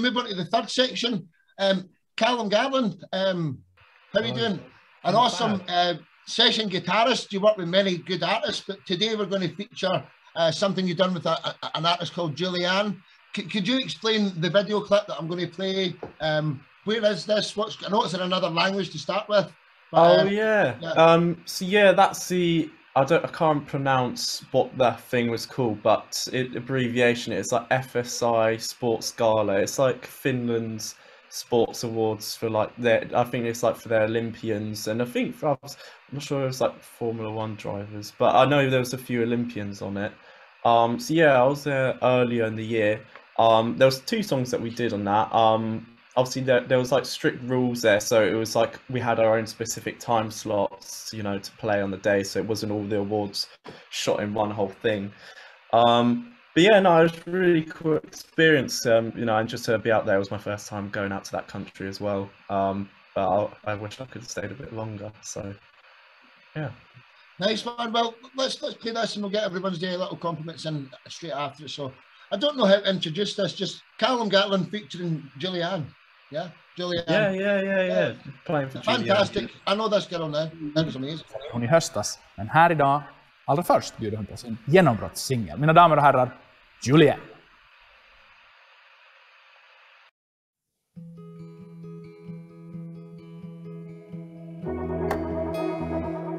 move on to the third section. Callum Garland, how are you doing? An awesome session guitarist. You work with many good artists, but today we're going to feature something you've done with an artist called Julianne. Could you explain the video clip that I'm going to play? Where is this? I know it's in another language to start with. But, So yeah, that's the I can't pronounce what that thing was called, but abbreviation is like FSI Sports Gala. It's like Finland's sports awards for like I think it's like for their Olympians, and I think I'm not sure it was like Formula One drivers, but I know there was a few Olympians on it. So yeah, I was there earlier in the year. There was 2 songs that we did on that. Obviously there was like strict rules there, so it was like we had our own specific time slots, you know, to play on the day, so it wasn't all the awards shot in one whole thing. But yeah, no, it was a really cool experience, you know, and just to be out there, it was my first time going out to that country as well. But I wish I could have stayed a bit longer, so yeah. Nice one. Well, let's play this and we'll get everyone's day little compliments in straight after it. So I don't know how to introduce this, just Callum Garland featuring Julianne. Yeah, Julianne. Yeah. Playing for Fantastic. Julianne. I know this girl now. That was amazing. Hon i höstas, men här idag, allra först bjuder hon på sin genombrottssingel. Mina damer och herrar, Julianne.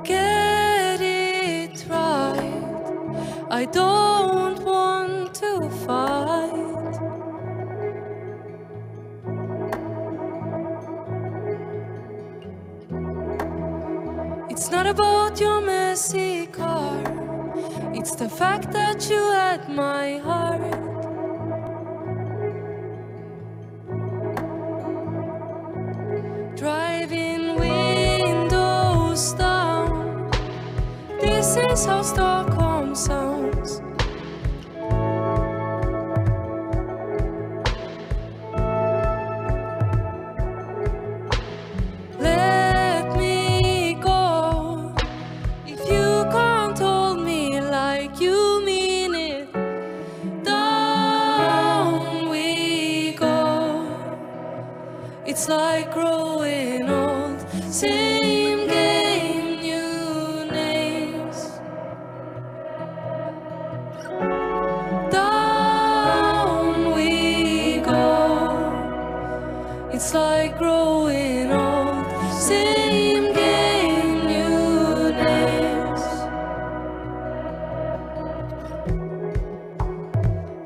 Get it right. I don't want to fight. It's not about your messy car. It's the fact that you had my heart. Driving windows down. This is how Stockholm sounds. Let me go. If you can't hold me like you mean it, down we go. It's like growing old. Same game, new names. Down we go. It's like growing old. Same game, new names.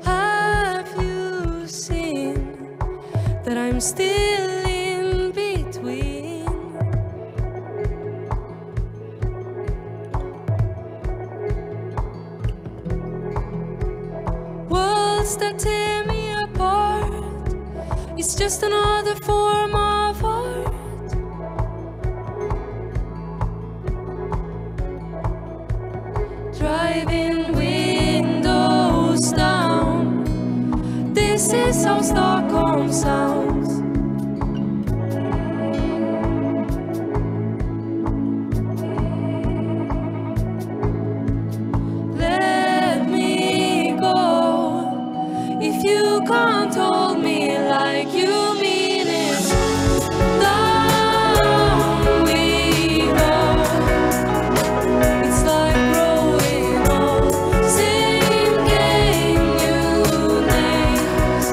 Have you seen that I'm still in between? Worlds that tear me apart. It's just another form of art. Driving windows down. This is how Stockholm sounds. Let me go. If you can't hold me like you mean it, down we go. It's like growing old. Same game, new names.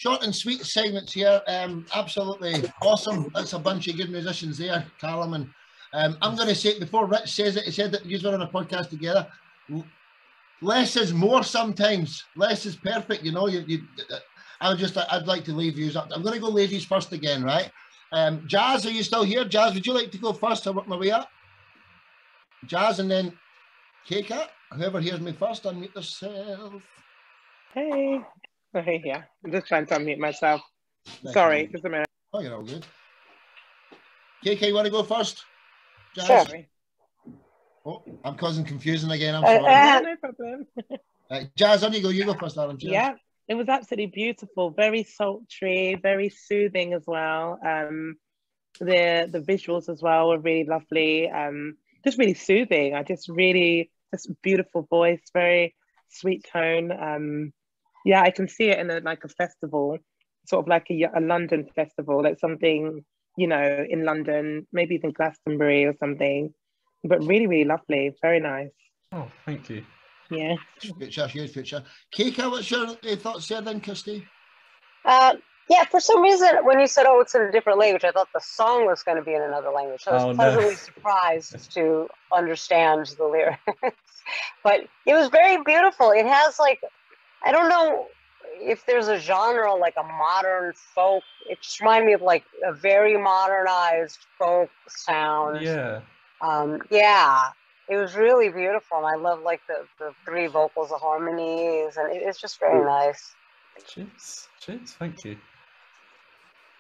short and sweet segments here. Absolutely awesome. That's a bunch of good musicians there, Callum. And I'm going to say, before Rich says it, he said that you were on a podcast together. Less is more sometimes. Less is perfect. You know, I'd like to leave you up. I'm going to go ladies first again, right? Jazz, are you still here? Jazz, would you like to go first? I'll work my way up. Jazz, and then K-Cat. Whoever hears me first, unmute yourself. Hey. Okay, yeah. I'm just trying to unmute myself. Nice. Sorry, just a minute. Oh, you're all good. KK, you want to go first? Jazz? Sure. Oh, I'm causing confusion again. I'm sorry. No problem. Jazz, on you go. You go first, Adam. Cheers. Yeah, it was absolutely beautiful. Very sultry, very soothing as well. The visuals as well were really lovely. Just really soothing. Just beautiful voice, very sweet tone. Yeah, I can see it in a festival, sort of like a London festival, like something, you know, in London, maybe even Glastonbury or something. But really, really lovely. Very nice. Oh, thank you. Yeah. Huge picture. Kika, what's your thoughts there then, Kirsty? Yeah, for some reason, when you said, oh, it's in a different language, I thought the song was going to be in another language. So I was pleasantly surprised to understand the lyrics. But it was very beautiful. It has I don't know if there's a genre like a modern folk. It just reminded me of like a very modernized folk sound. Yeah. Yeah, it was really beautiful. And I love like the three vocals, the harmonies, and it's just very nice. Cheers. Thank you.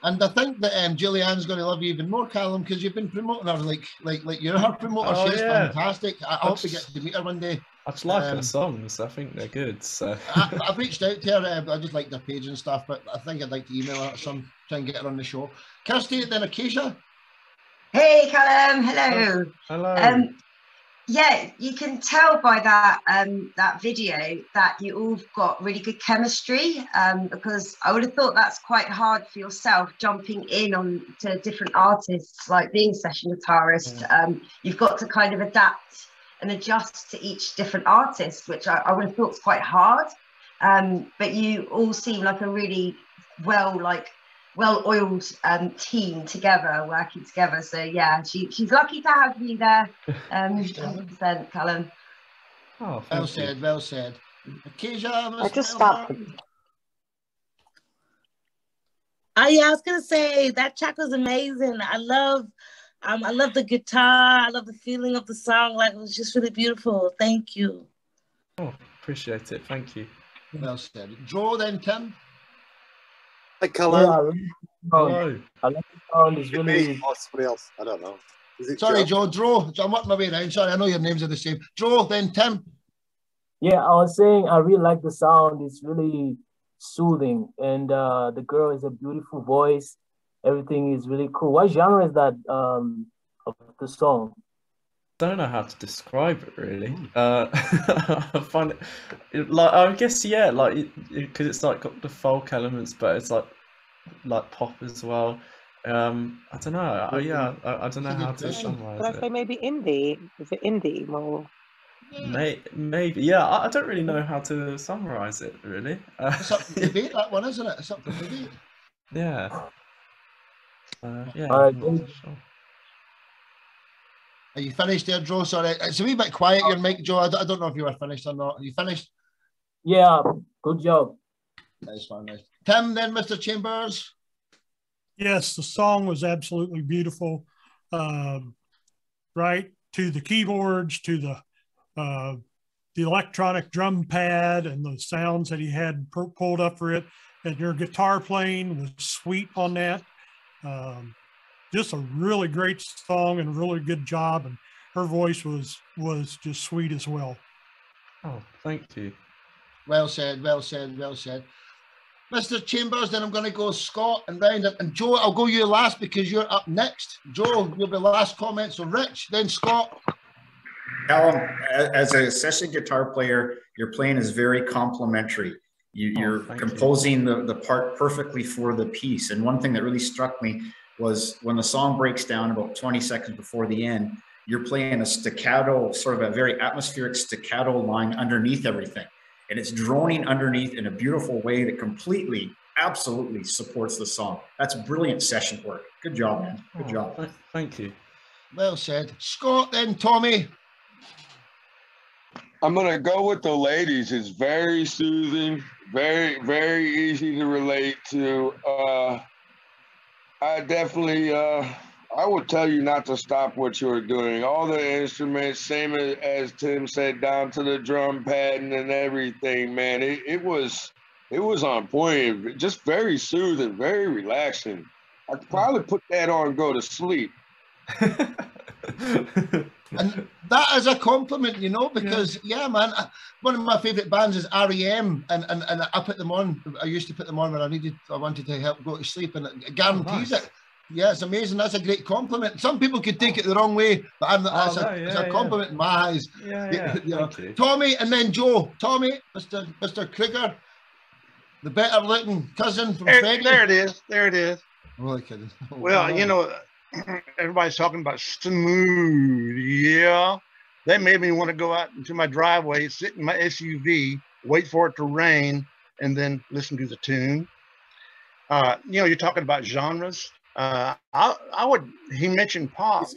And I think that Julianne's going to love you even more, Callum, because you've been promoting her like you're her promoter. Oh, She's yeah. fantastic. I hope we get to meet her one day. I just like her songs. I think they're good. So I've reached out to her. I just like their page and stuff, but I think I'd like to email her some, try and get her on the show. Kirsty, then Acacia. Hey, Callum. Hello. hello. Yeah, you can tell by that that video that you all got really good chemistry, because I would have thought that's quite hard for yourself, jumping in on to different artists, like being a session guitarist. Yeah. You've got to kind of adapt and adjust to each different artist, which I would have thought was quite hard. But you all seem like a really well-oiled team together, working together. So yeah, she's lucky to have you there. 100%, Callum. Oh, well said, well said. Acacia, I just stopped. Yeah, I was gonna say that track was amazing. I love the guitar. I love the feeling of the song. Like, it was just really beautiful. Thank you. Oh, appreciate it. Thank you. Well said. Joe, then Tim. Hi, Callum. Hello. I like the sound. It's really. Oh, somebody else. I don't know. Is it Sorry, Joe? Joe. I'm working my way around. Sorry, I know your names are the same. Joe, then Tim. Yeah, I was saying I really like the sound. It's really soothing, and the girl has a beautiful voice. Everything is really cool. What genre is that of the song? I don't know how to describe it really. I find it like, I guess, yeah, like because it's like got the folk elements, but it's like pop as well. I don't know. I don't know how to summarize Could I say maybe indie? Is it indie more? Maybe, yeah. I don't really know how to summarize it really. It's up for debate, that one, isn't it? It's up for debate. Yeah. Yeah. All right, sure. Are you finished there, Joe? Sorry, it's a wee bit quiet, your mic, Joe. I don't know if you were finished or not. Are you finished? Yeah, good job. Nice one, nice. Tim, then, Mr. Chambers. Yes, the song was absolutely beautiful. Right to the keyboards, to the electronic drum pad, and the sounds that he had pulled up for it. And your guitar playing was sweet on that. Just a really great song and a really good job, and her voice was just sweet as well. Oh, thank you. Well said, well said, well said. Mr. Chambers, then I'm going to go Scott and round it. And Joe, I'll go you last because you're up next. Joe, you'll be last comment. So Rich, then Scott. Callum, as a session guitar player, your playing is very complimentary. You're composing the part perfectly for the piece. And one thing that really struck me was when the song breaks down about 20 seconds before the end, you're playing a staccato, sort of a very atmospheric staccato line underneath everything. And it's droning underneath in a beautiful way that completely absolutely supports the song. That's brilliant session work. Good job, man. Good job. Thank you. Well said. Scott, then Tommy. I'm gonna go with the ladies. It's very soothing, very, very easy to relate to. I definitely, I would tell you not to stop what you're doing. All the instruments, same as Tim said, down to the drum pad and everything, man. It was on point. Just very soothing, very relaxing. I could probably put that on and go to sleep. And that is a compliment, you know, because yeah, man, one of my favorite bands is REM, and I put them on. I used to put them on when I wanted to help go to sleep, and it guarantees it. Yeah, it's amazing. That's a great compliment. Some people could take it the wrong way, but it's a compliment in my eyes. Yeah. You know. Tommy, and then Joe. Tommy, Mr. Krieger, the better looking cousin from Freddie. There it is. There it is. Oh, kidding. Well, you know, everybody's talking about smooth. Yeah, that made me want to go out into my driveway, sit in my SUV, wait for it to rain, and then listen to the tune. You know, you're talking about genres. He mentioned pop.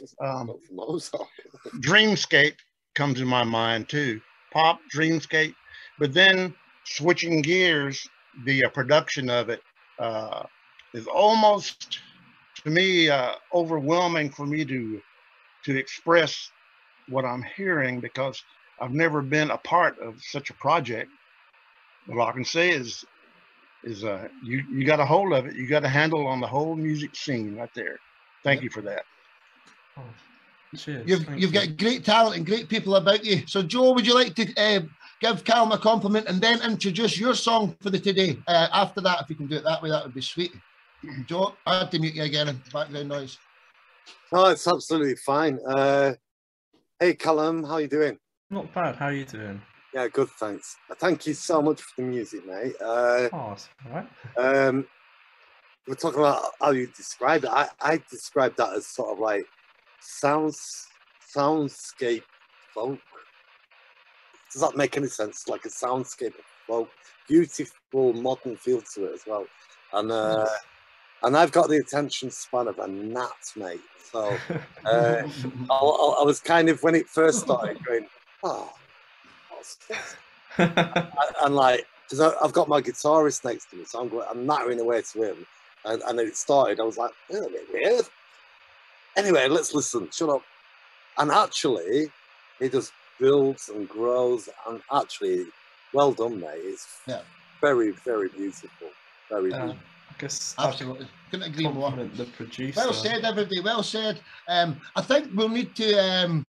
Dreamscape comes in my mind too. Pop, Dreamscape. But then switching gears, the production of it is almost, to me, overwhelming for me to express what I'm hearing, because I've never been a part of such a project. All I can say is you got a hold of it. You got a handle on the whole music scene right there. Thank you for that. Oh, cheers. You've got great talent and great people about you. So Joe, would you like to give Callum a compliment and then introduce your song for the today? After that, if you can do it that way, that would be sweet. Joe, I had to mute you again. Background noise. Oh, it's absolutely fine. Hey, Callum, how you doing? Not bad. How are you doing? Yeah, good, thanks. Thank you so much for the music, mate. Oh, that's all right. We're talking about how you describe it. I describe that as sort of like soundscape folk. Does that make any sense? Like a soundscape of folk. Beautiful modern feel to it as well. And I've got the attention span of a gnat, mate. So I was kind of, when it first started, going, oh, what's this? and like, because I've got my guitarist next to me, so I'm nattering away to him. And then it started, I was like, oh, a bit weird. Anyway, let's listen, shut up. And actually, it just builds and grows, and actually, well done, mate. It's very, very beautiful. Very beautiful. I guess absolutely couldn't agree more. The producer. Well said, everybody. Well said. I think we'll need to